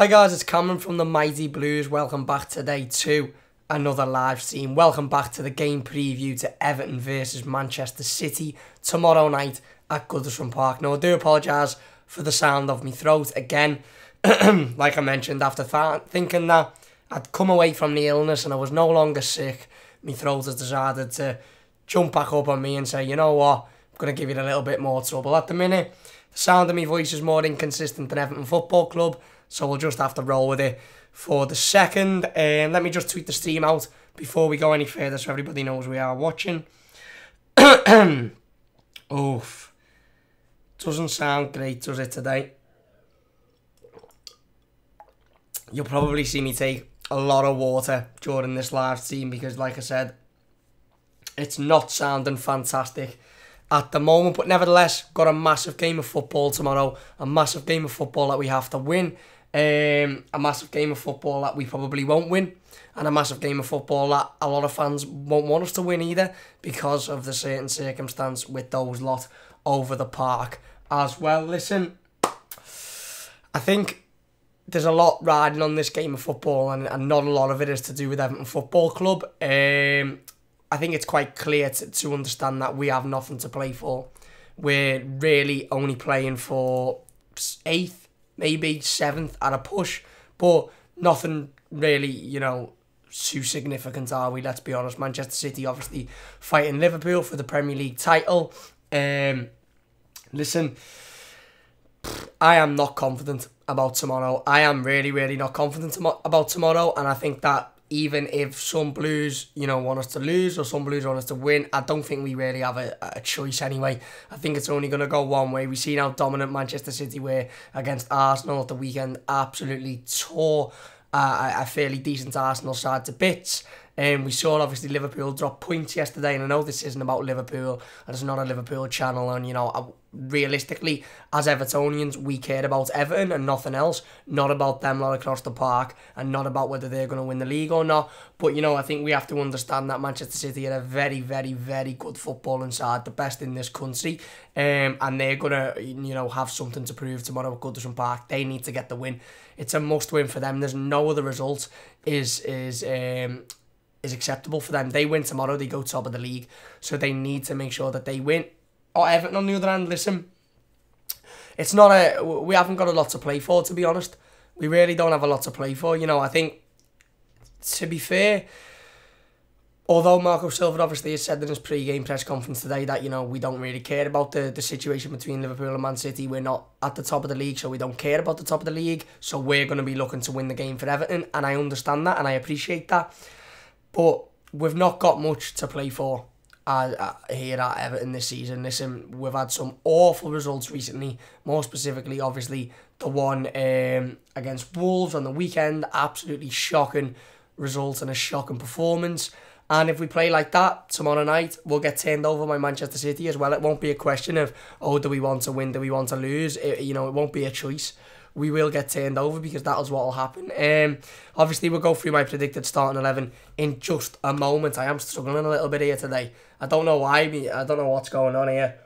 Hi guys, it's Cameron from the Mighty Blues. Welcome back today to another live stream. Welcome back to the game preview to Everton versus Manchester City tomorrow night at Goodison Park. Now I do apologise for the sound of my throat again. Like I mentioned, after thinking that I'd come away from the illness and I was no longer sick, my throat has decided to jump back up on me and say, you know what, I'm going to give you a little bit more trouble. At the minute, the sound of my voice is more inconsistent than Everton Football Club, so we'll just have to roll with it for the second. Let me just tweet the stream out before we go any further so everybody knows we are watching. Oof. Doesn't sound great, does it, today? You'll probably see me take a lot of water during this live stream because, like I said, it's not sounding fantastic at the moment. But nevertheless, got a massive game of football tomorrow. A massive game of football that we have to win. A massive game of football that we probably won't win. And a massive game of football that a lot of fans won't want us to win either because of the certain circumstance with those lot over the park as well. Listen, I think there's a lot riding on this game of football and not a lot of it is to do with Everton Football Club. I think it's quite clear to understand that we have nothing to play for. We're really only playing for 8th, maybe 7th at a push, but nothing really, too significant, are we? Let's be honest. Manchester City obviously fighting Liverpool for the Premier League title. Listen, I am not confident about tomorrow. I am really, really not confident about tomorrow, and I think that even if some Blues, want us to lose or some Blues want us to win, I don't think we really have a choice anyway. I think it's only going to go one way. We've seen how dominant Manchester City were against Arsenal at the weekend. Absolutely tore a fairly decent Arsenal side to bits. We saw obviously Liverpool drop points yesterday, and I know this isn't about Liverpool, and it's not a Liverpool channel, and realistically, as Evertonians, we care about Everton and nothing else, not about them lot across the park, and not about whether they're going to win the league or not. But I think we have to understand that Manchester City are a very, very, very good footballing side, the best in this country, and they're going to, have something to prove tomorrow at Goodison Park. They need to get the win. It's a must-win for them. There's no other result is acceptable for them. They win tomorrow, they go top of the league, so they need to make sure that they win. Everton, on the other hand, listen, we haven't got a lot to play for, to be honest. We really don't have a lot to play for. I think, to be fair, although Marco Silva obviously has said in his pre-game press conference today that, we don't really care about the situation between Liverpool and Man City. We're not at the top of the league, so we don't care about the top of the league. So we're going to be looking to win the game for Everton, and I understand that, and I appreciate that. But we've not got much to play for here at Everton this season. Listen, we've had some awful results recently. More specifically, obviously, the one against Wolves on the weekend. Absolutely shocking result and a shocking performance. And if we play like that tomorrow night, we'll get turned over by Manchester City as well. It won't be a question of, do we want to win, do we want to lose? It won't be a choice. We will get turned over because that is what will happen. Obviously, we'll go through my predicted starting 11 in just a moment. I am struggling a little bit here today. I don't know why. I don't know what's going on here.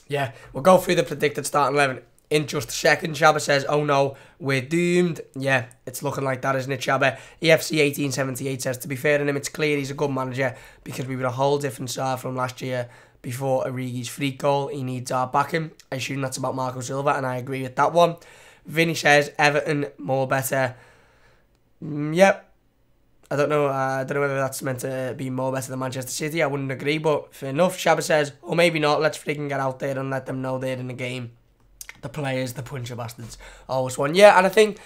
Yeah, we'll go through the predicted starting 11 in just a second. Shabba says, oh no, we're doomed. Yeah, it's looking like that, isn't it, Shabba? EFC 1878 says, to be fair to him, it's clear he's a good manager because we were a whole different side from last year. Before Origi's free goal, he needs our backing. I assume that's about Marco Silva, and I agree with that one. Vinny says Everton more better. Yep. I don't know whether that's meant to be more better than Manchester City. I wouldn't agree, but fair enough. Shabba says, or maybe not. Let's freaking get out there and let them know they're in the game. The players, the puncher bastards, always won. Yeah, and I think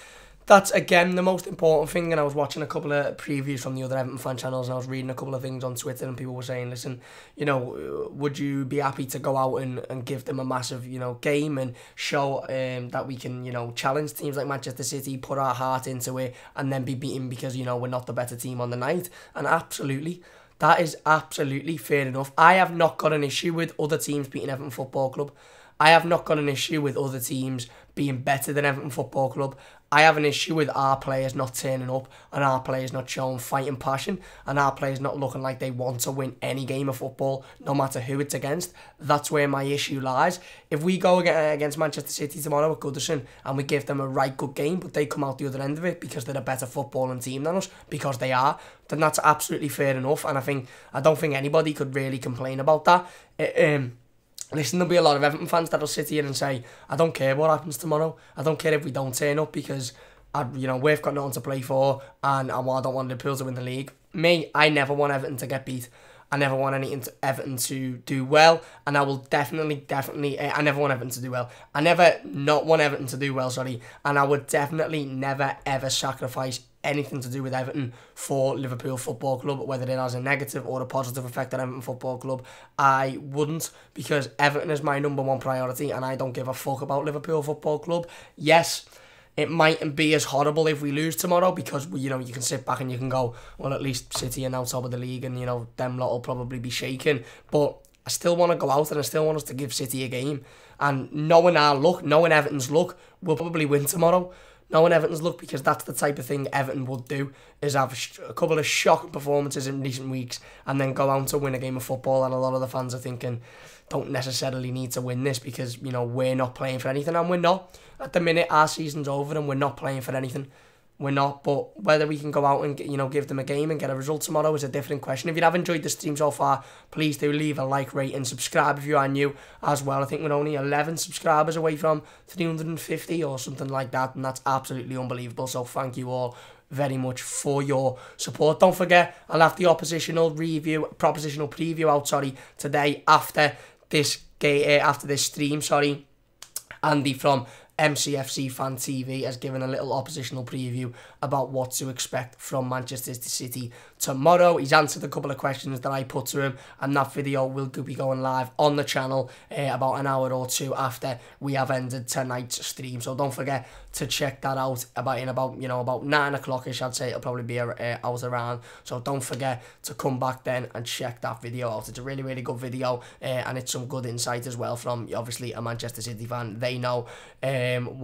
that's, again, the most important thing. And I was watching a couple of previews from the other Everton fan channels, and I was reading a couple of things on Twitter, and people were saying, listen, would you be happy to go out and give them a massive, game and show that we can, challenge teams like Manchester City, put our heart into it, and then be beaten because, we're not the better team on the night? And absolutely, that is absolutely fair enough. I have not got an issue with other teams beating Everton Football Club. I have not got an issue with other teams being better than Everton Football Club. I have an issue with our players not turning up and our players not showing fighting passion and our players not looking like they want to win any game of football, no matter who it's against. That's where my issue lies. If we go against Manchester City tomorrow at Goodison and we give them a right good game, but they come out the other end of it because they're a better footballing team than us, because they are, then that's absolutely fair enough. And I don't think anybody could really complain about that. Listen, there'll be a lot of Everton fans that'll sit here and say, I don't care what happens tomorrow. I don't care if we don't turn up because, we've got nothing to play for and I don't want Liverpool to win the league. Me, I never want Everton to get beat. I never want Everton to do well, and I will definitely, I never want Everton to do well. I never not want Everton to do well, and I would definitely never, ever sacrifice anything to do with Everton for Liverpool Football Club, whether it has a negative or a positive effect on Everton Football Club. I wouldn't, because Everton is my #1 priority, and I don't give a fuck about Liverpool Football Club. Yes, it mightn't be as horrible if we lose tomorrow because, you can sit back and you can go, well, at least City are now top of the league and, them lot will probably be shaken. But I still want to go out and I still want us to give City a game. And knowing our luck, knowing Everton's luck, we'll probably win tomorrow. Knowing Everton's luck, because that's the type of thing Everton would do, is have a couple of shocking performances in recent weeks and then go out to win a game of football. And a lot of the fans are thinking, don't necessarily need to win this because, we're not playing for anything, and we're not. At the minute, our season's over and we're not playing for anything. We're not, but whether we can go out and, give them a game and get a result tomorrow is a different question. If you have enjoyed the stream so far, please do leave a like, rate and subscribe if you are new as well. I think we're only 11 subscribers away from 350 or something like that, and that's absolutely unbelievable. So thank you all very much for your support. Don't forget, I'll have the propositional preview out, today after this stream, Andy from MCFC Fan TV has given a little oppositional preview about what to expect from Manchester City tomorrow. He's answered a couple of questions that I put to him, and that video will be going live on the channel about an hour or two after we have ended tonight's stream. So don't forget to check that out about 9 o'clock-ish. I'd say it'll probably be out around. So don't forget to come back then and check that video out. It's a really, really good video, and it's some good insight as well from obviously a Manchester City fan. They know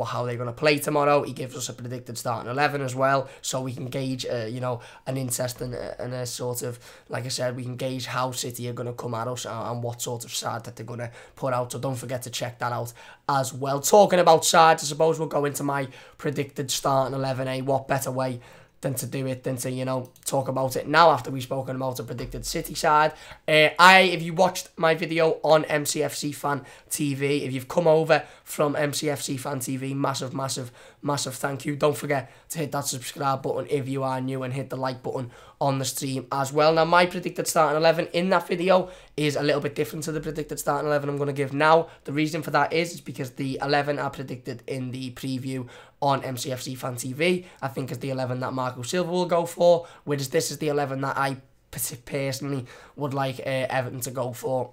how they're going to play tomorrow. He gives us a predicted starting 11 as well, so we can gauge an interest and a sort of, like I said, we can gauge how City are going to come at us and what sort of side that they're going to put out. So don't forget to check that out as well. Talking about sides, I suppose we'll go into my predicted starting 11. What better way than to do it, than to, talk about it now after we've spoken about a predicted City side. If you watched my video on MCFC Fan TV, if you've come over from MCFC Fan TV, massive thank you. Don't forget to hit that subscribe button if you are new, and hit the like button on the stream as well. Now, my predicted starting 11 in that video is a little bit different to the predicted starting 11 I'm going to give now. The reason for that is because the 11 I predicted in the preview on MCFC Fan TV, I think is the 11 that Marco Silva will go for, whereas this is the 11 that I personally would like Everton to go for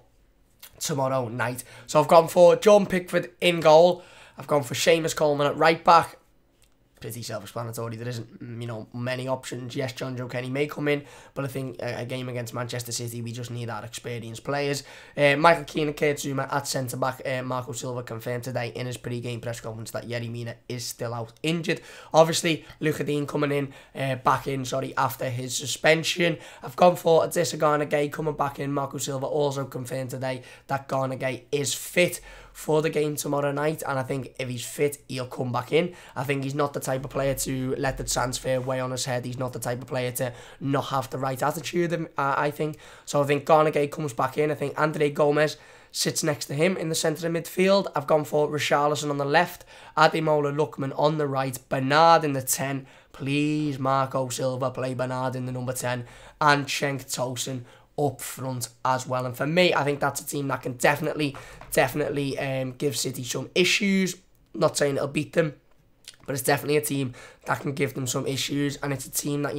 tomorrow night. So I've gone for John Pickford in goal. I've gone for Seamus Coleman at right back. Pretty self-explanatory. There isn't, many options. Yes, John Joe Kenny may come in, but I think a game against Manchester City, we just need our experienced players. Michael Keane and Kurt Zuma at centre-back. Marco Silva confirmed today in his pre-game press conference that Yerry Mina is still out injured. Obviously, Luca Dean coming in, back in, after his suspension. I've gone for Adissa Garnagay coming back in. Marco Silva also confirmed today that Garnagay is fit for the game tomorrow night, and I think if he's fit, he'll come back in. I think he's not the type of player to let the transfer weigh on his head. He's not the type of player to not have the right attitude, I think. So I think Garnagay comes back in. I think Andre Gomez sits next to him in the centre of midfield. I've gone for Richarlison on the left, Ademola Lookman on the right, Bernard in the 10. Please, Marco Silva, play Bernard in the number 10, and Cenk Tosun up front as well. And for me, I think that's a team that can definitely give City some issues. Not saying it'll beat them, but it's definitely a team that can give them some issues, and it's a team that,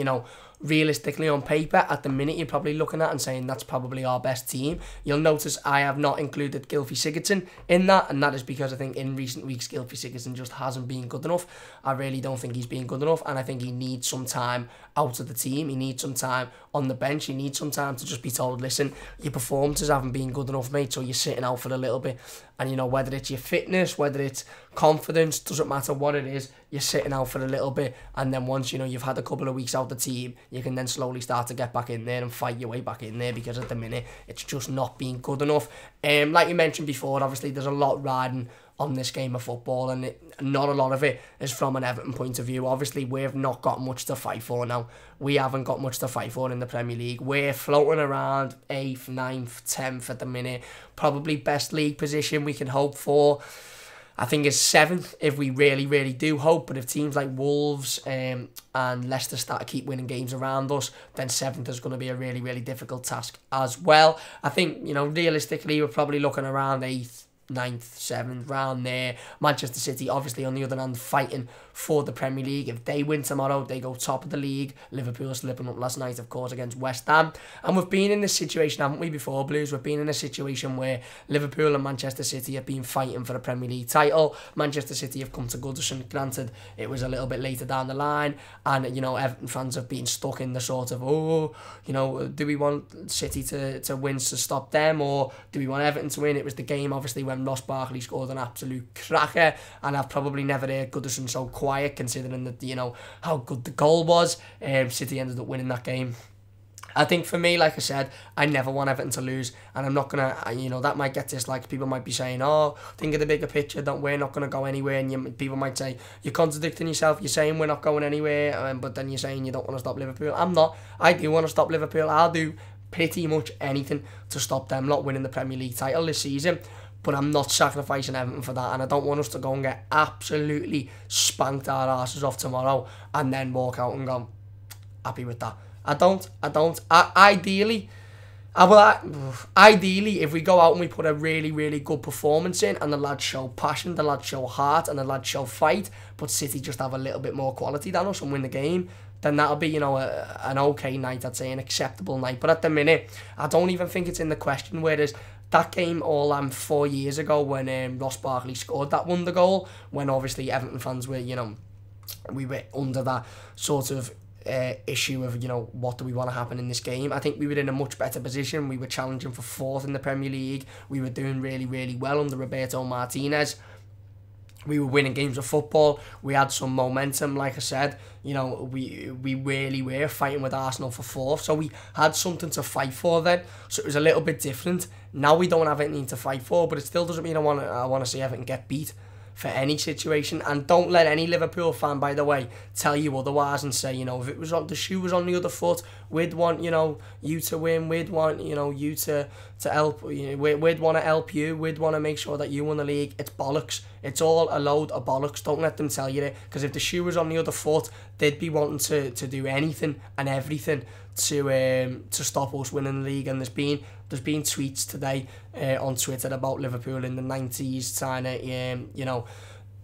realistically on paper, at the minute you're probably looking at and saying that's probably our best team. You'll notice I have not included Gylfi Sigurdsson in that, and that is because I think in recent weeks Gylfi Sigurdsson just hasn't been good enough. I really don't think he's been good enough, and I think he needs some time out of the team. He needs some time on the bench. He needs some time to just be told, listen, your performances haven't been good enough, mate, so you're sitting out for a little bit. And, you know, whether it's your fitness, whether it's confidence, doesn't matter what it is, you're sitting out for a little bit. And then once, you know, you've had a couple of weeks out the team, you can then slowly start to get back in there and fight your way back in there, because at the minute, it's just not being good enough. Like you mentioned before, obviously, there's a lot riding on this game of football, and not a lot of it is from an Everton point of view. Obviously, we've not got much to fight for now. We haven't got much to fight for in the Premier League. We're floating around 8th, 9th, 10th at the minute. Probably best league position we can hope for, I think, is 7th if we really, really do hope. But if teams like Wolves and Leicester start to keep winning games around us, then 7th is going to be a really, really difficult task as well. I think, you know, realistically, we're probably looking around 8th, 9th, 7th, round there. Manchester City, obviously, on the other hand, fighting for the Premier League. If they win tomorrow, they go top of the league. Liverpool slipping up last night, of course, against West Ham. And we've been in this situation, haven't we, before, Blues? We've been in a situation where Liverpool and Manchester City have been fighting for the Premier League title. Manchester City have come to Goodison. Granted, it was a little bit later down the line. And, you know, Everton fans have been stuck in the sort of, oh, you know, do we want City to win to stop them, or do we want Everton to win? It was the game, obviously, when Ross Barkley scored an absolute cracker, and I've probably never heard Goodison so quiet, considering that, you know, how good the goal was. City ended up winning that game. I think for me, like I said, I never want Everton to lose, and I'm not gonna, you know, that might get disliked. People might be saying, oh, think of the bigger picture, that we're not gonna go anywhere, and people might say, you're contradicting yourself, you're saying we're not going anywhere, but then you're saying you don't want to stop Liverpool. I'm not. I do want to stop Liverpool. I'll do pretty much anything to stop them not winning the Premier League title this season. But I'm not sacrificing Everton for that, and I don't want us to go and get absolutely spanked our asses off tomorrow and then walk out and go, happy with that. I don't. Ideally, if we go out and we put a really, really good performance in, and the lads show passion, the lads show heart, and the lads show fight, but City just have a little bit more quality than us and win the game, then that'll be, you know, an okay night, I'd say, an acceptable night. But at the minute, I don't even think it's in the question, whereas that game all 4 years ago when Ross Barkley scored that wonder goal, when obviously Everton fans were, you know, we were under that sort of issue of, you know, what do we want to happen in this game. I think we were in a much better position. We were challenging for 4th in the Premier League. We were doing really, really well under Roberto Martinez. We were winning games of football. We had some momentum, like I said. You know, we really were fighting with Arsenal for 4th. So we had something to fight for then. So it was a little bit different. Now we don't have anything to fight for, but it still doesn't mean I want to see Everton get beat for any situation. And don't let any Liverpool fan, by the way, tell you otherwise and say, you know, if it was on the shoe was on the other foot, we'd want, you know, you to win, we'd want, you know, you to help, you know, we'd want to help you, we'd want to make sure that you won the league. It's bollocks. It's all a load of bollocks. Don't let them tell you that, because if the shoe was on the other foot, they'd be wanting to do anything and everything to stop us winning the league. And there's been tweets today on Twitter about Liverpool in the 90s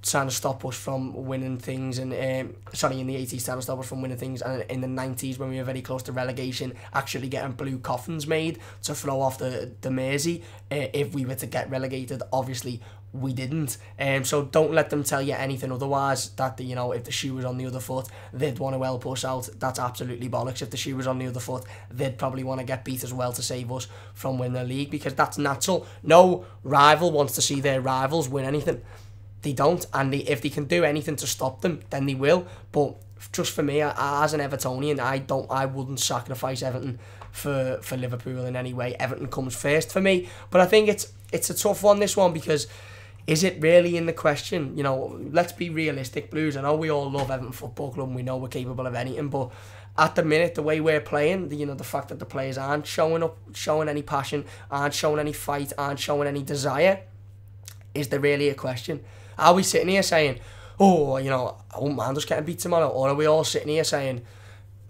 trying to stop us from winning things, and in the 80s trying to stop us from winning things, and in the 90s when we were very close to relegation, actually getting blue coffins made to throw off the Mersey if we were to get relegated. Obviously we didn't, so don't let them tell you anything otherwise, that, you know, if the shoe was on the other foot, they'd want to help us out. That's absolutely bollocks. If the shoe was on the other foot, they'd probably want to get beat as well to save us from winning the league, because that's natural. No rival wants to see their rivals win anything. They don't, and if they can do anything to stop them, then they will. But just for me, as an Evertonian, I wouldn't sacrifice Everton for Liverpool in any way. Everton comes first for me, but I think it's a tough one, this one, because is it really in the question? You know, let's be realistic, Blues. I know we all love Everton Football Club and we know we're capable of anything, but at the minute, the way we're playing, the fact that the players aren't showing any passion, aren't showing any fight, aren't showing any desire, is there really a question? Are we sitting here saying, oh, you know, I won't mind us getting beat tomorrow? Or are we all sitting here saying,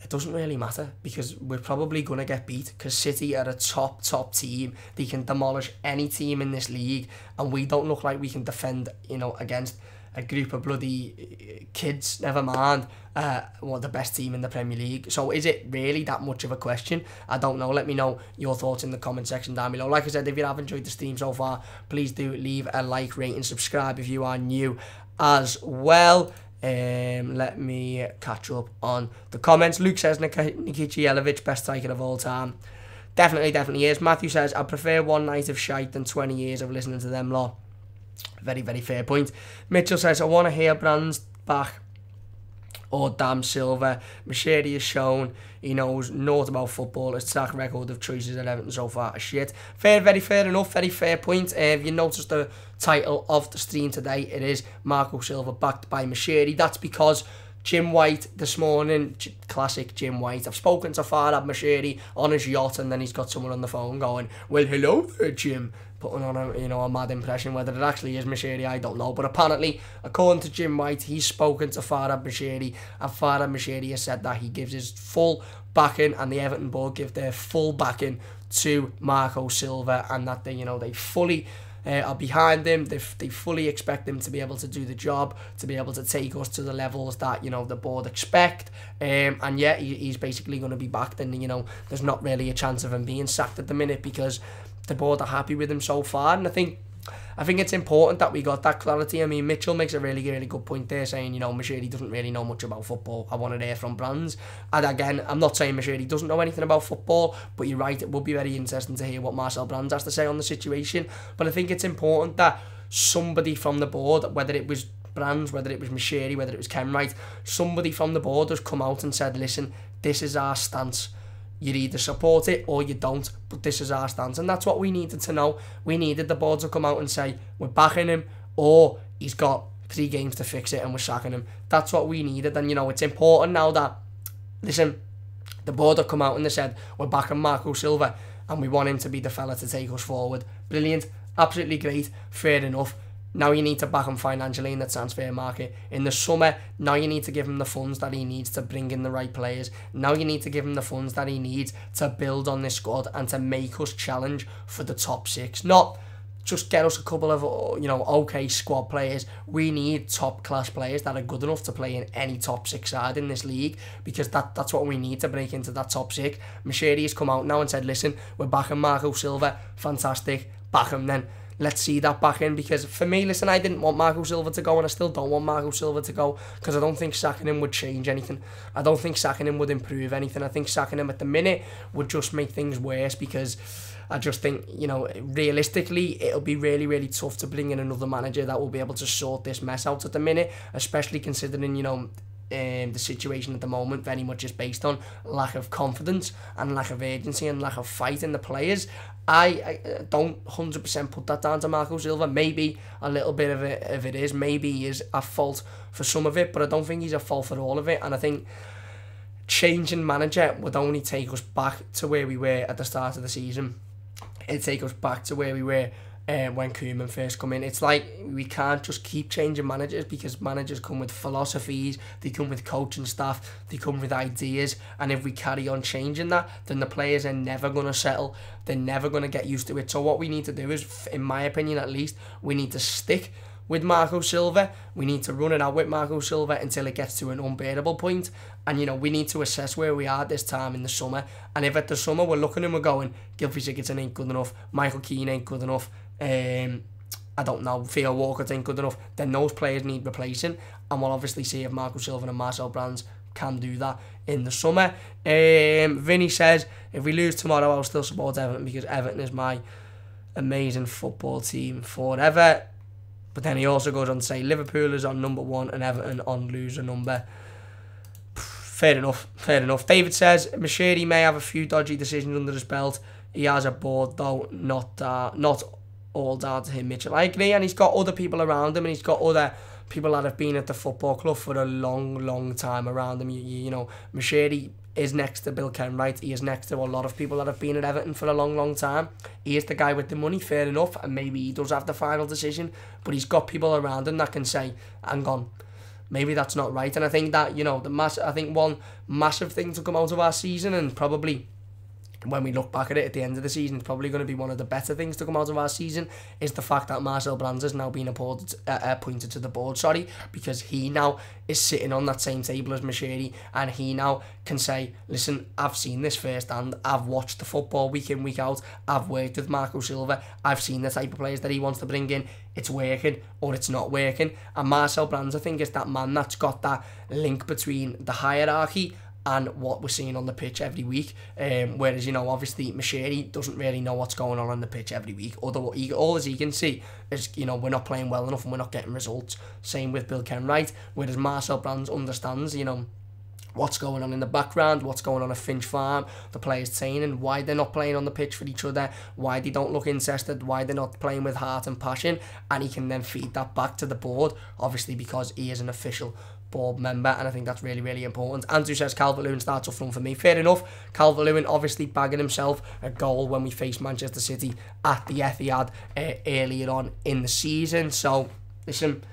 it doesn't really matter, because we're probably going to get beat, because City are a top team. They can demolish any team in this league, and we don't look like we can defend, you know, against a group of bloody kids, never mind, the best team in the Premier League. So is it really that much of a question? I don't know. Let me know your thoughts in the comment section down below. Like I said, if you have enjoyed the stream so far, please do leave a like, rate and subscribe if you are new as well. Let me catch up on the comments. Luke says Nikica Jelavic, best striker of all time. Definitely is. Matthew says, I prefer one night of shite than 20 years of listening to them lot. Very fair point. Mitchell says, I want to hear Brands back or damn Silva. Moshiri has shown he knows naught about football. His track record of choices at Everton so far is shit. Very fair enough. Very fair point. If you noticed the title of the stream today, it is Marco Silva backed by Moshiri. That's because Jim White this morning, classic Jim White. I've spoken to Farhad Moshiri on his yacht, and then he's got someone on the phone going, well, hello there, Jim. Putting on a mad impression. Whether it actually is Moshiri, I don't know. But apparently, according to Jim White, he's spoken to Farhad Moshiri, and Farhad Moshiri has said that he gives his full backing, and the Everton board give their full backing to Marco Silva, and that they fully are behind him. They fully expect him to be able to do the job, to be able to take us to the levels that the board expect. And yeah, he's basically going to be backed, and there's not really a chance of him being sacked at the minute because the board are happy with him so far. And I think it's important that we got that clarity. I mean, Mitchell makes a really good point there, saying, Moshiri doesn't really know much about football. I want to hear from Brands. And again, I'm not saying Moshiri doesn't know anything about football, but you're right, it would be very interesting to hear what Marcel Brands has to say on the situation. But I think it's important that somebody from the board, whether it was Brands, whether it was Moshiri, whether it was Kenwright, somebody from the board has come out and said, listen, this is our stance. You either support it or you don't, but this is our stance. And that's what we needed to know. We needed the board to come out and say, we're backing him, or he's got 3 games to fix it and we're sacking him. That's what we needed. And, it's important now that, listen, the board have come out and they said, we're backing Marco Silva and we want him to be the fella to take us forward. Brilliant. Absolutely great. Fair enough. Now you need to back him financially in the transfer market. In the summer, now you need to give him the funds that he needs to bring in the right players. Now you need to give him the funds that he needs to build on this squad and to make us challenge for the top 6. Not just get us a couple of, okay squad players. We need top-class players that are good enough to play in any top 6 side in this league, because that's what we need to break into that top 6. Moshiri has come out now and said, listen, we're backing Marco Silva. Fantastic. Back him then. Let's see that back in, because for me, listen, I didn't want Marco Silva to go, and I still don't want Marco Silva to go, because I don't think sacking him would change anything. I don't think sacking him would improve anything. I think sacking him at the minute would just make things worse, because I just think, realistically, it'll be really tough to bring in another manager that will be able to sort this mess out at the minute, especially considering, the situation at the moment very much is based on lack of confidence and lack of urgency and lack of fight in the players. I don't 100% put that down to Marco Silva. Maybe a little bit of it is. Maybe he is at fault for some of it, but I don't think he's at fault for all of it. And I think changing manager would only take us back to where we were at the start of the season. It'd take us back to where we were when Koeman first come in. It's like we can't just keep changing managers, because managers come with philosophies, they come with coaching staff, they come with ideas, and if we carry on changing that, then the players are never going to settle. They're never going to get used to it. So what we need to do is, in my opinion at least, we need to stick with Marco Silva. We need to run it out with Marco Silva until it gets to an unbearable point. And, we need to assess where we are this time in the summer. And if at the summer we're looking and we're going, Gylfi Sigurdsson ain't good enough, Michael Keane ain't good enough, I don't know, Theo Walker ain't good enough, then those players need replacing. And we'll obviously see if Marco Silva and Marcel Brands can do that in the summer. Vinny says, if we lose tomorrow, I'll still support Everton, because Everton is my amazing football team forever. But then he also goes on to say, Liverpool is on number 1 and Everton on loser number. Fair enough. David says, Moshiri may have a few dodgy decisions under his belt. He has a board, though, not all down to him, Mitchell. I agree, and he's got other people around him, and he's got other people that have been at the football club for a long time around him. Moshiri is next to Bill Kenwright. He is next to a lot of people that have been at Everton for a long time. He is the guy with the money, fair enough, and maybe he does have the final decision, but he's got people around him that can say, hang on, maybe that's not right. And I think that, I think one massive thing to come out of our season, and probably when we look back at it at the end of the season, it's probably going to be one of the better things to come out of our season, is the fact that Marcel Brands has now been appointed to the board, because he now is sitting on that same table as Moshiri, and he now can say, listen, I've seen this firsthand, I've watched the football week in, week out, I've worked with Marco Silva, I've seen the type of players that he wants to bring in, it's working or it's not working. And Marcel Brands, I think, is that man that's got that link between the hierarchy and what we're seeing on the pitch every week. Whereas, you know, obviously Moshiri doesn't really know what's going on the pitch every week. Although all he can see is, you know, we're not playing well enough and we're not getting results. Same with Bill Kenwright. Whereas Marcel Brands understands, you know, what's going on in the background, what's going on at Finch Farm, the players training, why they're not playing on the pitch for each other, why they don't look interested, why they're not playing with heart and passion, and he can then feed that back to the board, obviously because he is an official board member, and I think that's really, really important. Andrew says Calvert-Lewin starts up front for me. Fair enough. Calvert-Lewin obviously bagging himself a goal when we faced Manchester City at the Etihad earlier on in the season. So, listen,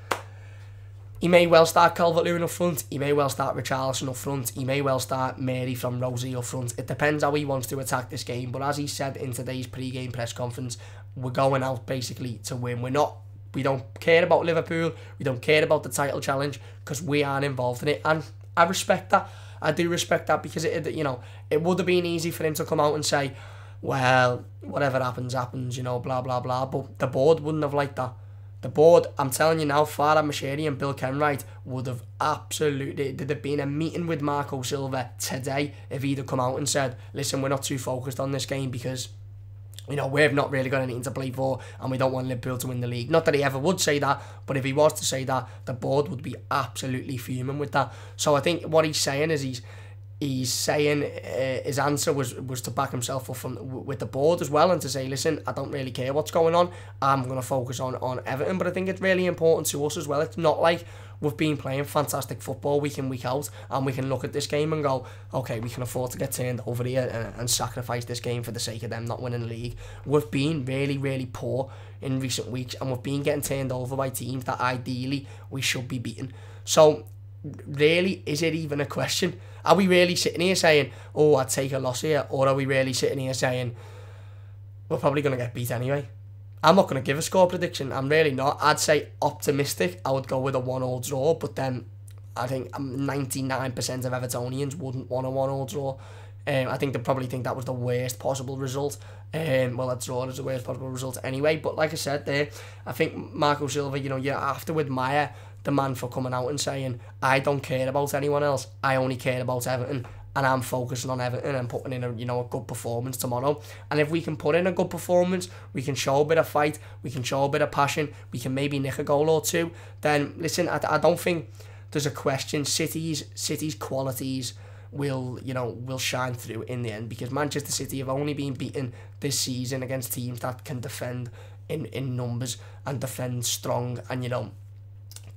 he may well start Calvert-Lewin up front, he may well start Richarlison up front, he may well start Mary from Rosie up front. It depends how he wants to attack this game, but as he said in today's pre-game press conference, we're going out basically to win. We don't care about Liverpool, we don't care about the title challenge, because we aren't involved in it, and I respect that. I do respect that, because it would have been easy for him to come out and say, well, whatever happens, you know, blah, blah, blah, but the board wouldn't have liked that. The board, I'm telling you now, Farhad Moshiri and Bill Kenwright would have absolutely, there'd have been a meeting with Marco Silva today if he'd have come out and said, listen, we're not too focused on this game because, you know, we've not really got anything to play for and we don't want Liverpool to win the league. Not that he ever would say that, but if he was to say that, the board would be absolutely fuming with that. So I think what he's saying is he's saying his answer was to back himself up with the board as well, and to say, listen, I don't really care what's going on, I'm going to focus on Everton. But I think it's really important to us as well. It's not like we've been playing fantastic football week in, week out, and we can look at this game and go, okay, we can afford to get turned over here and sacrifice this game for the sake of them not winning the league. We've been really, really poor in recent weeks, and we've been getting turned over by teams that ideally we should be beating. So really, is it even a question? Are we really sitting here saying, oh, I'd take a loss here? Or are we really sitting here saying, we're probably going to get beat anyway? I'm not going to give a score prediction. I'm really not. I'd say optimistic. I would go with a 1-1 draw, but then I think 99% of Evertonians wouldn't want a 1-1 draw. I think they probably think that was the worst possible result. Well, a draw is the worst possible result anyway. But like I said there, I think Marco Silva, you know, you have to admire the man for coming out and saying, I don't care about anyone else, I only care about Everton, and I'm focusing on Everton and putting in a good performance tomorrow. And if we can put in a good performance, we can show a bit of fight, we can show a bit of passion, we can maybe nick a goal or two, then listen, I don't think there's a question. City's qualities will shine through in the end, because Manchester City have only been beaten this season against teams that can defend in numbers and defend strong and, you know,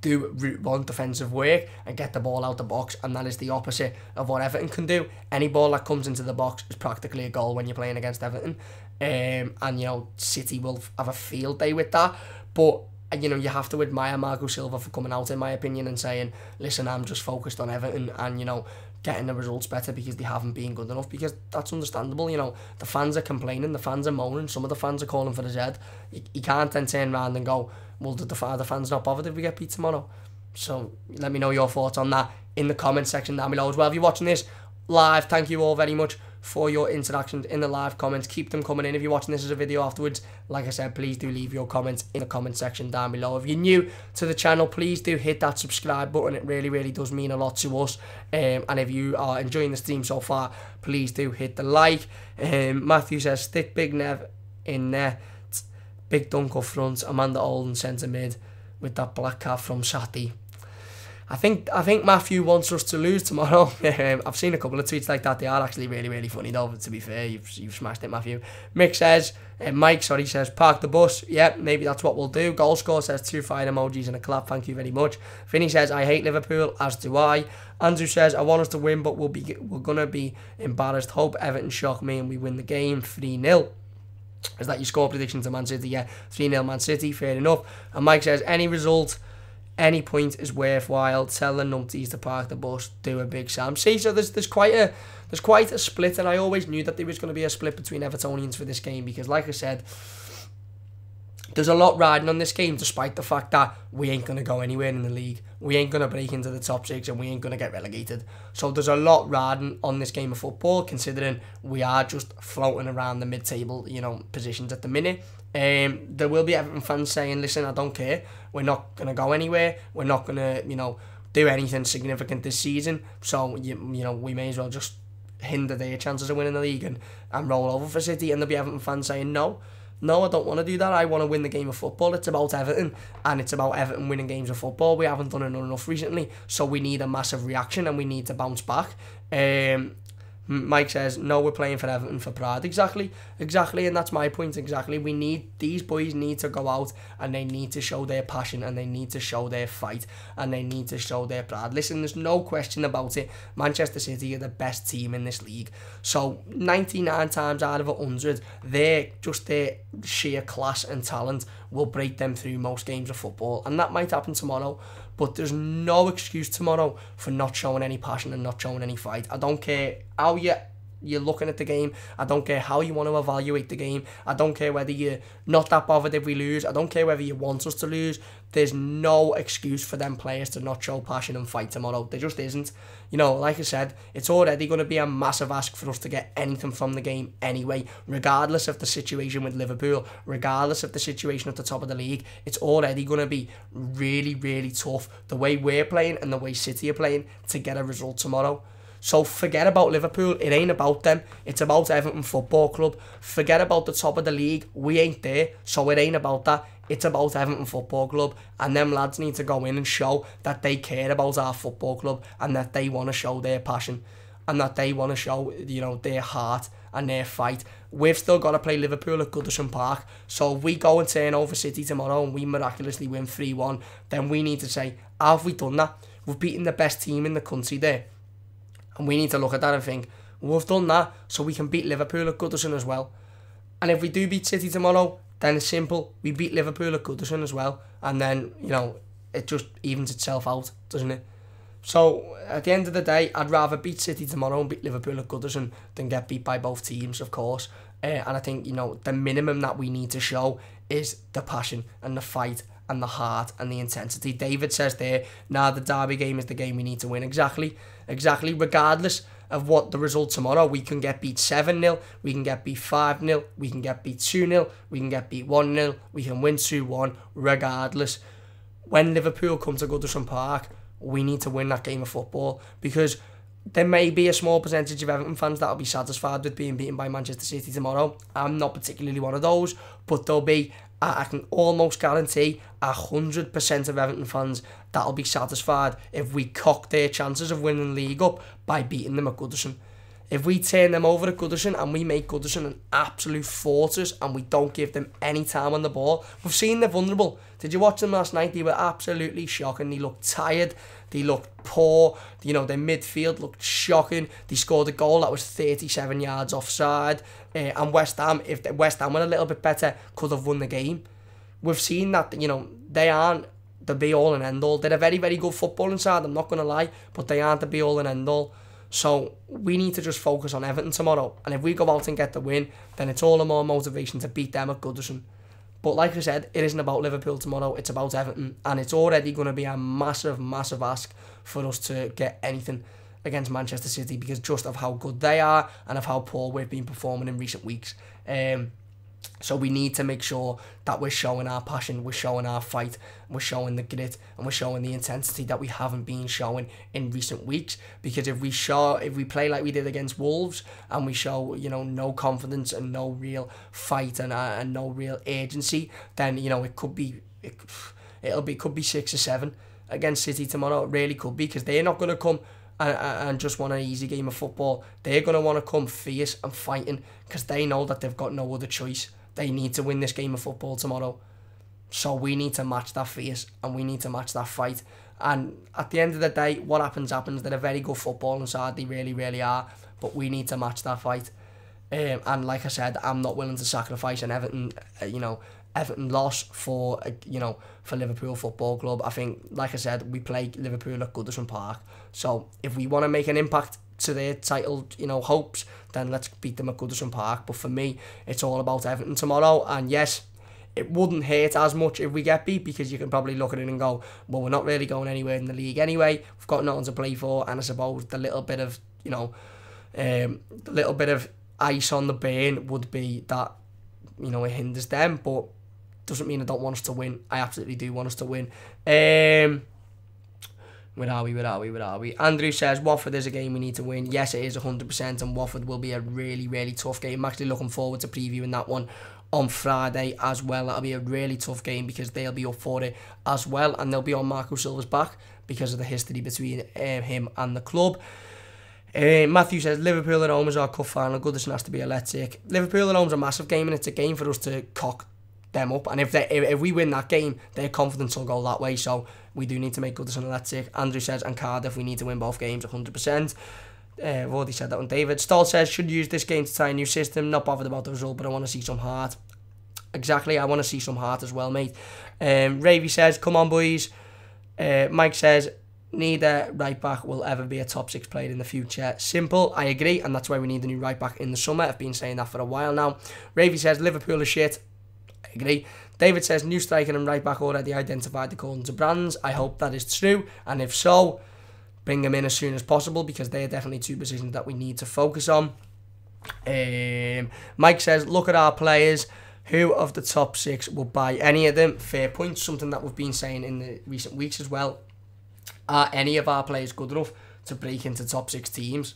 do route one defensive work and get the ball out the box, and that is the opposite of what Everton can do. Any ball that comes into the box is practically a goal when you're playing against Everton, and you know, City will have a field day with that. But you know, you have to admire Marco Silva for coming out, in my opinion, and saying, listen, I'm just focused on Everton and, you know, getting the results better because they haven't been good enough, because that's understandable. You know, the fans are complaining, the fans are moaning, some of the fans are calling for his head. You can't then turn around and go, well, the fans not bothered if we get beat tomorrow? So let me know your thoughts on that in the comment section down below as well. If you're watching this live, thank you all very much for your interactions in the live comments. Keep them coming in. If you're watching this as a video afterwards, like I said, please do leave your comments in the comment section down below. If you're new to the channel, please do hit that subscribe button. It really, really does mean a lot to us. And if you are enjoying the stream so far, please do hit the like. Matthew says, stick Big Nev in there. Big dunk up front, Amanda Olden centre mid with that black cap from Saturday. I think Matthew wants us to lose tomorrow. I've seen a couple of tweets like that. They are actually really, really funny though, to be fair. You've smashed it, Matthew. Mike says, park the bus. Yeah, maybe that's what we'll do. Goal score says 2 fire emojis and a clap. Thank you very much. Vinny says, I hate Liverpool, as do I. Andrew says, I want us to win, but we're going to be embarrassed. Hope Everton shock me and we win the game 3-0. Is that your score prediction to Man City? Yeah, 3-0 Man City, fair enough. And Mike says, any result any point is worthwhile. Tell the numpties to park the bus. Do a big Sam. See, so there's quite a split, and I always knew that there was going to be a split between Evertonians for this game because, like I said, there's a lot riding on this game, despite the fact that we ain't going to go anywhere in the league. We ain't going to break into the top 6 and we ain't going to get relegated. So there's a lot riding on this game of football, considering we are just floating around the mid-table, positions at the minute. There will be Everton fans saying, listen, I don't care. We're not going to go anywhere. We're not going to, do anything significant this season. So, we may as well just hinder their chances of winning the league and roll over for City. And there'll be Everton fans saying, no, I don't want to do that. I want to win the game of football. It's about Everton, and it's about Everton winning games of football. We haven't done enough recently, so we need a massive reaction, and we need to bounce back. Mike says, no, we're playing for Everton for pride. Exactly, and that's my point, exactly. These boys need to go out, and they need to show their passion, and they need to show their fight, and they need to show their pride. Listen, there's no question about it. Manchester City are the best team in this league. So 99 times out of 100, their sheer class and talent will break them through most games of football, and that might happen tomorrow. But there's no excuse tomorrow for not showing any passion and not showing any fight. I don't care how you're looking at the game. I don't care how you want to evaluate the game. I don't care whether you're not that bothered if we lose. I don't care whether you want us to lose. There's no excuse for them players to not show passion and fight tomorrow. There just isn't. Like I said, it's already going to be a massive ask for us to get anything from the game anyway, regardless of the situation with Liverpool, regardless of the situation at the top of the league. It's already going to be really, really tough, the way we're playing and the way City are playing, to get a result tomorrow. So forget about Liverpool. It ain't about them. It's about Everton Football Club. Forget about the top of the league. We ain't there, so it ain't about that. It's about Everton Football Club, and them lads need to go in and show that they care about our football club, and that they want to show their passion, and that they want to show, their heart and their fight. We've still got to play Liverpool at Goodison Park, so if we go and turn over City tomorrow and we miraculously win 3-1, then we need to say, have we done that? We've beaten the best team in the country there. And we need to look at that and think, we've done that, so we can beat Liverpool at Goodison as well. And if we do beat City tomorrow, then it's simple. We beat Liverpool at Goodison as well. And then, it just evens itself out, doesn't it? So, at the end of the day, I'd rather beat City tomorrow and beat Liverpool at Goodison than get beat by both teams, of course. And I think, the minimum that we need to show is the passion and the fight and the heart and the intensity. David says there, the derby game is the game we need to win. Exactly. Regardless of what the result tomorrow, we can get beat 7-0, we can get beat 5-0, we can get beat 2-0, we can get beat 1-0, we can win 2-1, regardless. When Liverpool come to Goodison Park, we need to win that game of football, because there may be a small percentage of Everton fans that will be satisfied with being beaten by Manchester City tomorrow. I'm not particularly one of those, but there'll be, I can almost guarantee, 100% of Everton fans that'll be satisfied if we cock their chances of winning the league up by beating them at Goodison. If we turn them over at Goodison and we make Goodison an absolute fortress and we don't give them any time on the ball, we've seen they're vulnerable. Did you watch them last night? They were absolutely shocking. They looked tired. They looked poor. Their midfield looked shocking. They scored a goal that was 37 yards offside. And West Ham, if West Ham were a little bit better, could have won the game. We've seen that, they aren't the be-all and end-all. They're a very, very good footballing side, I'm not going to lie, but they aren't the be-all and end-all. So we need to just focus on Everton tomorrow. And if we go out and get the win, then it's all the more motivation to beat them at Goodison. But like I said, it isn't about Liverpool tomorrow, it's about Everton. And it's already going to be a massive, massive ask for us to get anything against Manchester City, because just of how good they are and of how poor we've been performing in recent weeks. So we need to make sure that we're showing our passion, we're showing our fight, we're showing the grit, and we're showing the intensity that we haven't been showing in recent weeks. Because if we play like we did against Wolves, and we show, no confidence and no real fight and no real agency, then, it could be 6 or 7 against City tomorrow. It really could be, because they're not going to come and just want an easy game of football. They're going to want to come fierce and fighting, because they know that they've got no other choice. They need to win this game of football tomorrow. So we need to match that fierce, and we need to match that fight. And at the end of the day, what happens. They're a very good footballing side. They really, really are. But we need to match that fight. And like I said, I'm not willing to sacrifice an Everton, Everton loss for, for Liverpool Football Club. I think, like I said, we play Liverpool at Goodison Park. So if we want to make an impact to their title, hopes, then let's beat them at Goodison Park. But for me, it's all about Everton tomorrow. And yes, it wouldn't hurt as much if we get beat, because you can probably look at it and go, well, we're not really going anywhere in the league anyway. We've got nothing to play for. And I suppose the little bit of, ice on the burn would be that, it hinders them. But doesn't mean I don't want us to win. I absolutely do want us to win. Where are we? Andrew says, Watford is a game we need to win. Yes, it is 100%, and Watford will be a really, really tough game. I'm actually looking forward to previewing that one on Friday as well. That'll be a really tough game because they'll be up for it as well, and they'll be on Marco Silva's back because of the history between him and the club. Matthew says, Liverpool at home is our cup final. Goodison has to be electric. Liverpool at home is a massive game, and it's a game for us to cock them up, and if we win that game, their confidence will go that way. So we do need to make Goodison electric. Andrew says, and Cardiff, we need to win both games 100%. I've already said that one. David Stoll says, should use this game to try a new system. Not bothered about the result, but I want to see some heart. Exactly, I want to see some heart as well, mate. Ravy says, come on, boys. Mike says, neither right back will ever be a top 6 player in the future. Simple, I agree, and that's why we need a new right back in the summer. I've been saying that for a while now. Ravy says, Liverpool is shit. I agree. David says, new striker and right back already identified according to Brands. I hope that is true, and if so, bring them in as soon as possible, because they are definitely 2 positions that we need to focus on. Mike says, look at our players. Who of the top 6 will buy any of them? Fair point, something that we've been saying in the recent weeks as well. Are any of our players good enough to break into top 6 teams?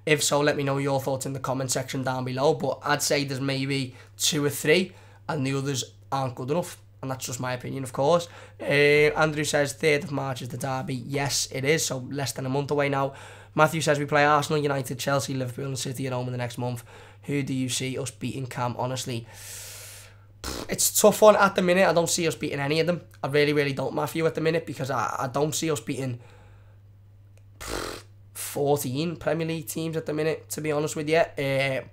If so, let me know your thoughts in the comment section down below. But I'd say there's maybe 2 or 3, and the others aren't good enough. And that's just my opinion, of course. Andrew says, 3rd of March is the derby. Yes, it is, so less than a month away now. Matthew says, we play Arsenal, United, Chelsea, Liverpool and City at home in the next month. Who do you see us beating, Cam? Honestly, it's a tough one at the minute. I don't see us beating any of them. I really, really don't, Matthew, at the minute, because I don't see us beating 14 Premier League teams at the minute, to be honest with you.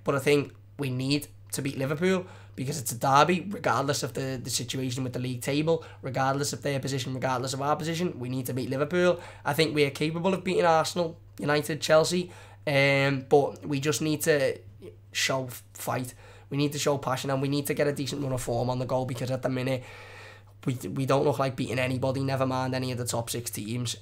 But I think we need to beat Liverpool, because it's a derby, regardless of the situation with the league table, regardless of their position, regardless of our position. We need to beat Liverpool. I think we are capable of beating Arsenal, United, Chelsea, but we just need to show fight. We need to show passion, and we need to get a decent run of form on the go, because at the minute, we don't look like beating anybody, never mind any of the top 6 teams.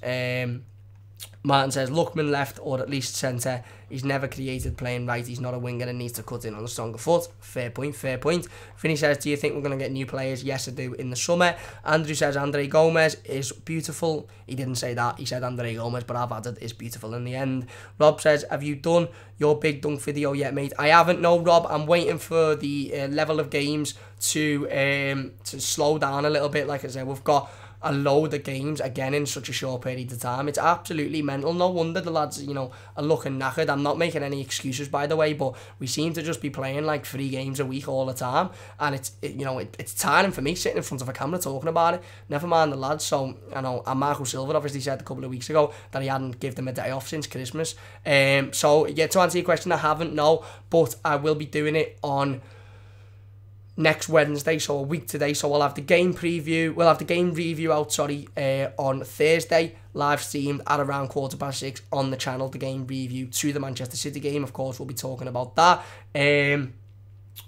Martin says, Lookman left, or at least centre. He's never created playing right. He's not a winger and needs to cut in on a stronger foot. Fair point, fair point. Finney says, do you think we're going to get new players? Yes, I do, in the summer. Andrew says, Andre Gomez is beautiful. He didn't say that. He said Andre Gomez, but I've added is beautiful in the end. Rob says, have you done your big dunk video yet, mate? I haven't, no, Rob. I'm waiting for the level of games to slow down a little bit. Like I said, we've got a load of games again in such a short period of time. It's absolutely mental. No wonder the lads, are looking knackered. I'm not making any excuses, by the way, but we seem to just be playing like 3 games a week all the time, and it's tiring for me sitting in front of a camera talking about it. Never mind the lads. So I know, and Marco Silva obviously said a couple of weeks ago that he hadn't given them a day off since Christmas. So yeah, to answer your question, I haven't, no, but I will be doing it on next Wednesday, so a week today. So we'll have the game preview, review out, on Thursday, live streamed at around 6:15 on the channel, the game review to the Manchester City game. Of course, we'll be talking about that.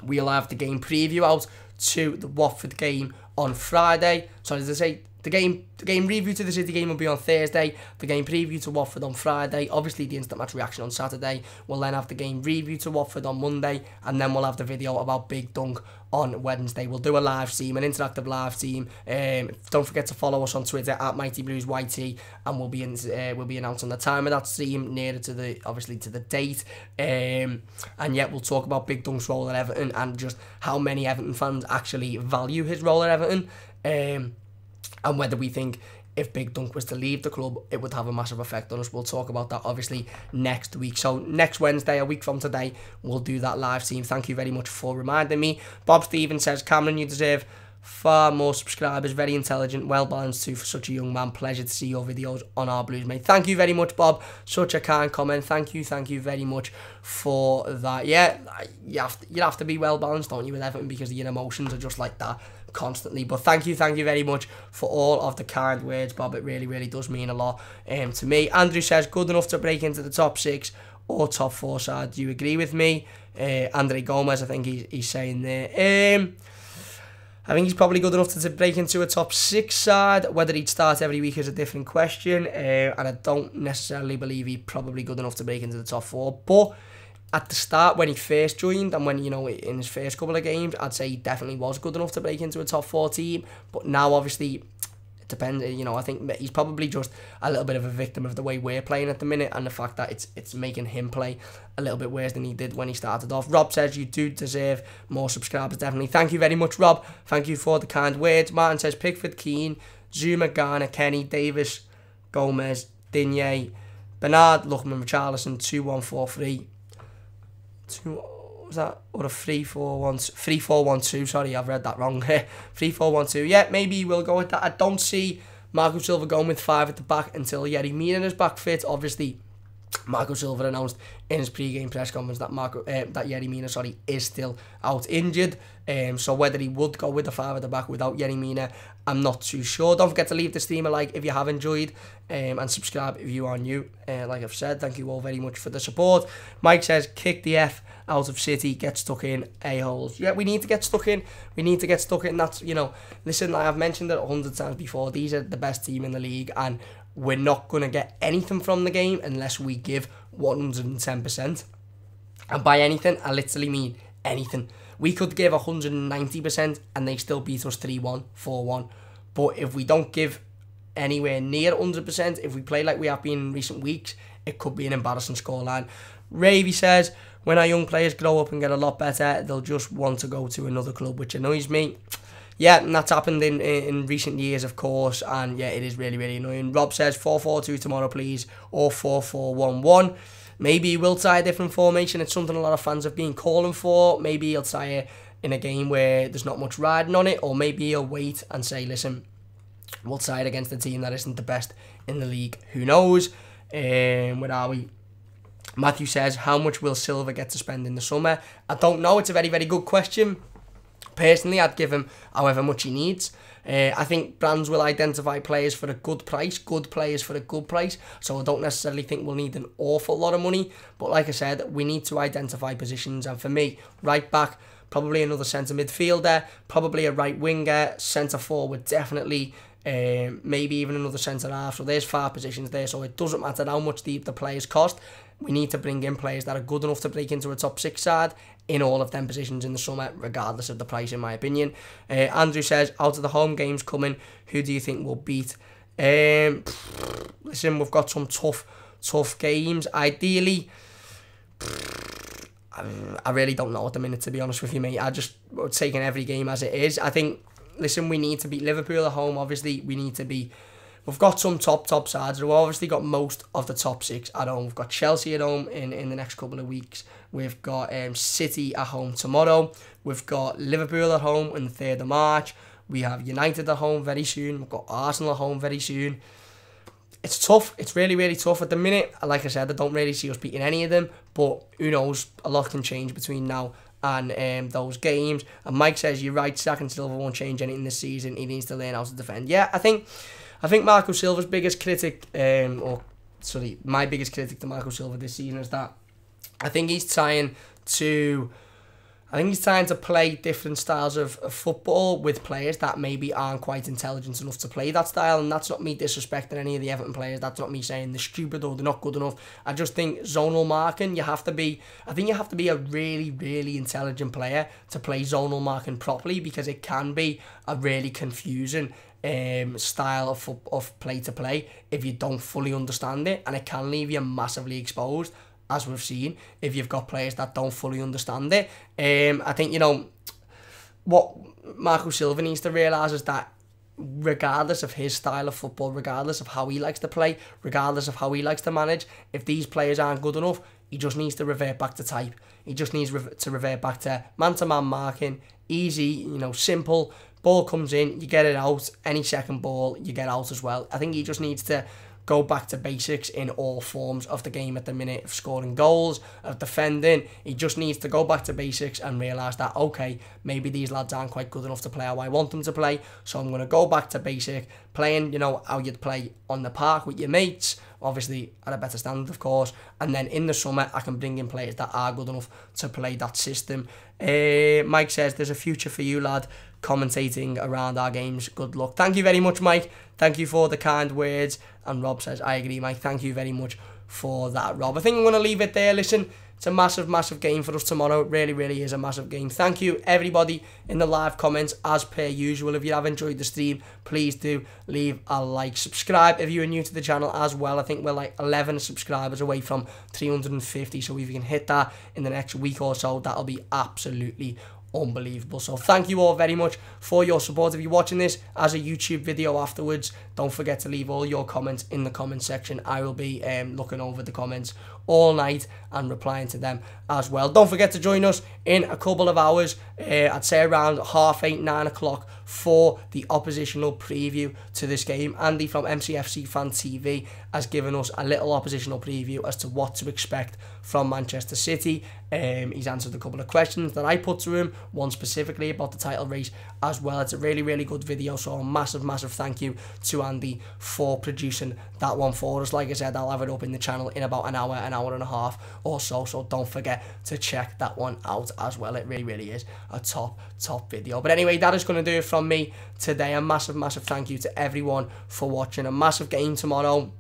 We'll have the game preview out to the Watford game on Friday. So as I say, the game review to the City game will be on Thursday, the game preview to Watford on Friday, obviously the instant match reaction on Saturday. We'll then have the game review to Watford on Monday, and then we'll have the video about Big Dunk on Wednesday. We'll do a live stream, an interactive live stream. Don't forget to follow us on Twitter at MightyBluesYT, and we'll be announcing the time of that stream nearer to the date. And yet we'll talk about Big Dunk's role at Everton, and just how many Everton fans actually value his role at Everton. And whether we think if Big Dunk was to leave the club, it would have a massive effect on us. We'll talk about that, obviously, next week. So next Wednesday, a week from today, we'll do that live stream. Thank you very much for reminding me. Bob Stevens says, Cameron, you deserve far more subscribers, very intelligent, well balanced too for such a young man. Pleasure to see your videos on our Blues, mate. Thank you very much, Bob. Such a kind comment. Thank you very much for that. Yeah, you have to be well balanced, don't you, with Everton, because your emotions are just like that constantly. But thank you very much for all of the kind words, Bob. It really does mean a lot to me. Andrew says, good enough to break into the top 6 or top 4 side. Do you agree with me? Andre Gomez, I think he's saying there. I think he's probably good enough to break into a top 6 side. Whether he'd start every week is a different question. And I don't necessarily believe he's probably good enough to break into the top 4. But at the start, when he first joined, and when, you know, in his first couple of games, I'd say he definitely was good enough to break into a top 4 team. But now, obviously, it depends. You know, I think he's probably just a little bit of a victim of the way we're playing at the minute, and the fact that it's making him play a little bit worse than he did when he started off. Rob says you do deserve more subscribers, definitely. Thank you very much, Rob. Thank you for the kind words. Martin says Pickford, Keane, Zuma, Garner, Kenny, Davis, Gomez, Digne, Bernard, Luckman, Richarlison, 2-1-4-3. Was that, or a 3-4-1-2? Sorry, I've read that wrong. 3-4-1-2. Yeah, maybe we'll go with that. I don't see Marco Silva going with 5 at the back until Yerry Mina is back fit. Obviously, Marco Silva announced in his pre-game press conference that Yerry Mina, is still out injured. So whether he would go with the 5 at the back without Yerry Mina, I'm not too sure. Don't forget to leave the stream a like if you have enjoyed, and subscribe if you are new. Like I've said, thank you all very much for the support. Mike says, kick the F out of City, get stuck in, a-holes. Yeah, we need to get stuck in. We need to get stuck in. That's, you know, listen, I've mentioned it 100 times before. These are the best team in the league, and we're not going to get anything from the game unless we give 110%. And by anything, I literally mean anything. We could give 190% and they still beat us 3-1, 4-1. But if we don't give anywhere near 100%, if we play like we have been in recent weeks, it could be an embarrassing scoreline. Ravy says, when our young players grow up and get a lot better, they'll just want to go to another club, which annoys me. Yeah, and that's happened in recent years, of course, and yeah, it is really annoying. Rob says 4-4-2 tomorrow, please, or 4-4-1-1. Maybe he will try a different formation. It's something a lot of fans have been calling for. Maybe he'll try it in a game where there's not much riding on it, or maybe he'll wait and say, listen, we'll try it against a team that isn't the best in the league. Who knows? Where are we? Matthew says, how much will Silva get to spend in the summer? I don't know. It's a very good question. Personally, I'd give him however much he needs. I think brands will identify players for a good price, good players for a good price. So I don't necessarily think we'll need an awful lot of money. But like I said, we need to identify positions. And for me, right back, probably another centre midfielder, probably a right winger, centre forward, definitely. Maybe even another centre half. So there's 5 positions there. So it doesn't matter how much the players cost. We need to bring in players that are good enough to break into a top 6 side in all of them positions in the summer, regardless of the price, in my opinion. Andrew says, out of the home games coming, who do you think will beat? Listen, we've got some tough games. Ideally, I really don't know at the minute, to be honest with you, mate. We're taking every game as it is. I think, listen, we need to beat Liverpool at home. Obviously, we need to be... We've got some top sides. We've obviously got most of the top 6 at home. We've got Chelsea at home in the next couple of weeks. We've got City at home tomorrow. We've got Liverpool at home on the 3rd of March. We have United at home very soon. We've got Arsenal at home very soon. It's tough. It's really tough at the minute. Like I said, I don't really see us beating any of them. But who knows? A lot can change between now and those games. And Mike says, you're right, sacking Silva won't change anything this season. He needs to learn how to defend. Yeah, I think Marco Silva's biggest critic, my biggest critic to Marco Silva this season is that I think he's trying to play different styles of football with players that maybe aren't quite intelligent enough to play that style. And that's not me disrespecting any of the Everton players. That's not me saying they're stupid or they're not good enough. I just think zonal marking, you have to be a really intelligent player to play zonal marking properly, because it can be a really confusing style of play to play if you don't fully understand it, and it can leave you massively exposed, as we've seen, if you've got players that don't fully understand it. I think, you know, what Marco Silva needs to realise is that regardless of his style of football, regardless of how he likes to play, regardless of how he likes to manage, if these players aren't good enough, he just needs to revert back to type. He just needs to revert back to man-to-man marking, easy, you know, simple, Ball comes in, you get it out. Any second ball, you get out as well. I think he just needs to go back to basics in all forms of the game at the minute, of scoring goals, of defending. He just needs to go back to basics and realise that, okay, maybe these lads aren't quite good enough to play how I want them to play, so I'm going to go back to basic, playing, you know, how you'd play on the park with your mates, obviously at a better standard, of course, and then in the summer, I can bring in players that are good enough to play that system. Mike says, there's a future for you, lad, commentating around our games. Good luck. Thank you very much, Mike. Thank you for the kind words. And Rob says, I agree, Mike. Thank you very much for that, Rob. I think I'm going to leave it there. Listen, it's a massive, massive game for us tomorrow. It really, really is a massive game. Thank you, everybody, in the live comments, as per usual. If you have enjoyed the stream, please do leave a like. Subscribe if you are new to the channel as well. I think we're like 11 subscribers away from 350. So if you can hit that in the next week or so, that'll be absolutely unbelievable. So thank you all very much for your support. If you're watching this as a YouTube video afterwards, don't forget to leave all your comments in the comment section. I will be looking over the comments all night and replying to them as well. Don't forget to join us in a couple of hours, I'd say around 8:30, 9 o'clock, for the oppositional preview to this game. Andy from MCFC Fan TV has given us a little oppositional preview as to what to expect from Manchester City. He's answered a couple of questions that I put to him, one specifically about the title race as well. It's a really, really good video, so a massive, massive thank you to Andy for producing that one for us. Like I said, I'll have it up in the channel in about an hour and a half or so, so don't forget to check that one out as well. It really, really is a top video. But anyway, that is going to do it from me today. A massive, massive thank you to everyone for watching. A massive game tomorrow.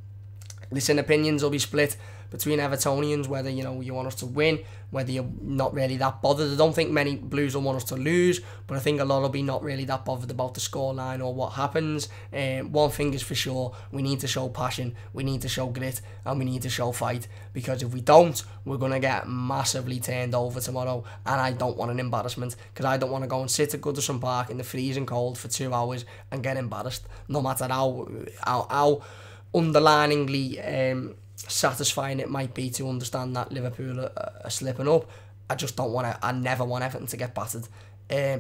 Listen, opinions will be split between Evertonians, whether, you know, you want us to win, whether you're not really that bothered. I don't think many Blues will want us to lose, but I think a lot will be not really that bothered about the scoreline or what happens. One thing is for sure, we need to show passion, we need to show grit, and we need to show fight, because if we don't, we're going to get massively turned over tomorrow, and I don't want an embarrassment, because I don't want to go and sit at Goodison Park in the freezing cold for 2 hours and get embarrassed, no matter how underliningly satisfying it might be to understand that Liverpool are slipping up. I just don't want to, I never want Everton to get battered,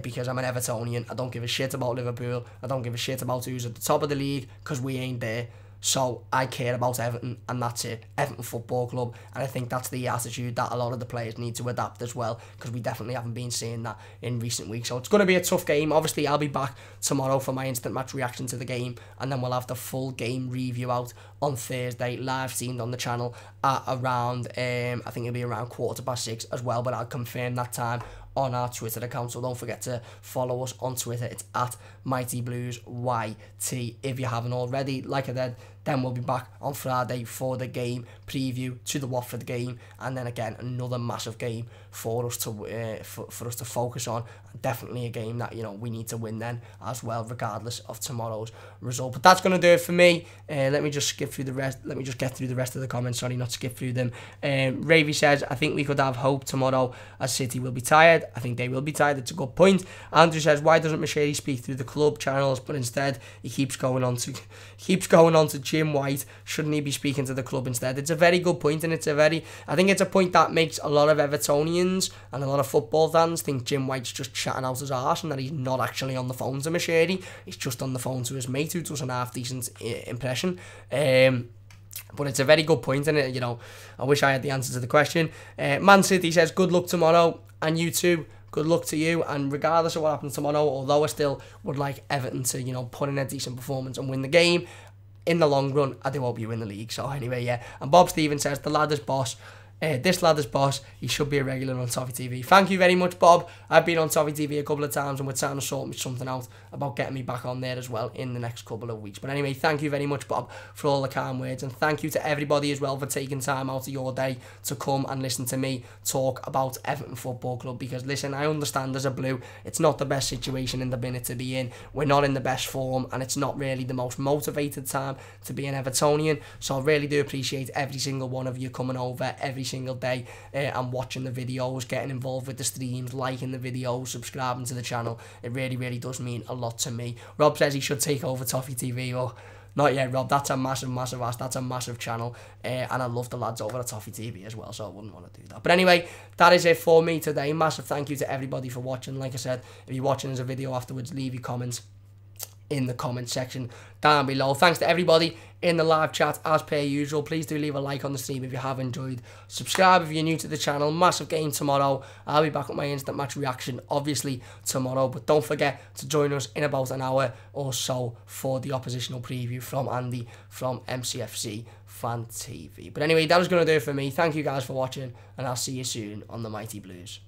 because I'm an Evertonian. I don't give a shit about Liverpool. I don't give a shit about who's at the top of the league, because we ain't there. So I care about Everton, and that's it. Everton Football Club. And I think that's the attitude that a lot of the players need to adapt as well, because we definitely haven't been seeing that in recent weeks. So it's going to be a tough game. Obviously, I'll be back tomorrow for my instant match reaction to the game, and then we'll have the full game review out on Thursday, live streamed on the channel at around, I think it'll be around 6:15 as well, but I'll confirm that time on our Twitter account, so don't forget to follow us on Twitter. It's at MightyBluesYT if you haven't already. Like I said, then we'll be back on Friday for the game preview to the Watford game, and then again another massive game for us to for us to focus on. Definitely a game that, you know, we need to win then as well, regardless of tomorrow's result. But that's going to do it for me. Let me just skip through the rest. Let me just get through the rest of the comments. Sorry, not skip through them. Ravy says, I think we could have hope tomorrow as City will be tired. I think they will be tired. It's a good point. Andrew says, why doesn't Moshiri speak through the club channels, but instead he keeps going on to Jim White? Shouldn't he be speaking to the club instead? It's a very good point, and I think it's a point that makes a lot of Evertonians and a lot of football fans think Jim White's just chatting out his arse, and that he's not actually on the phone to Moshiri. He's just on the phone to his mate, who does an half decent impression. But it's a very good point, and you know, I wish I had the answer to the question. Man City says, good luck tomorrow, and you too. Good luck to you, and regardless of what happens tomorrow, although I still would like Everton to, you know, put in a decent performance and win the game, in the long run, I do hope you win the league. So anyway, yeah. And Bob Stevens says, the lad is boss. This lad is boss. He should be a regular on Toffee TV. Thank you very much, Bob. I've been on Toffee TV a couple of times, and we're trying to sort me something out about getting me back on there as well in the next couple of weeks. But anyway, thank you very much, Bob, for all the kind words, and thank you to everybody as well for taking time out of your day to come and listen to me talk about Everton Football Club. Because listen, I understand as a Blue, it's not the best situation in the minute to be in. We're not in the best form, and it's not really the most motivated time to be an Evertonian. So I really do appreciate every single one of you coming over every single day and watching the videos, getting involved with the streams, liking the videos, subscribing to the channel. It really, really does mean a lot to me. Rob says he should take over Toffee TV. Oh, Not yet, Rob. That's a massive, massive ask. That's a massive channel. And I love the lads over at Toffee TV as well, so I wouldn't want to do that. But anyway, that is it for me today. Massive thank you to everybody for watching. Like I said, if you're watching as a video afterwards, leave your comments in the comment section down below. Thanks to everybody in the live chat as per usual. Please do leave a like on the stream if you have enjoyed. Subscribe if you're new to the channel. Massive game tomorrow. I'll be back with my instant match reaction obviously tomorrow, but don't forget to join us in about an hour or so for the oppositional preview from Andy from MCFC Fan TV. But anyway, that was going to do it for me. Thank you guys for watching, and I'll see you soon on the Mighty Blues.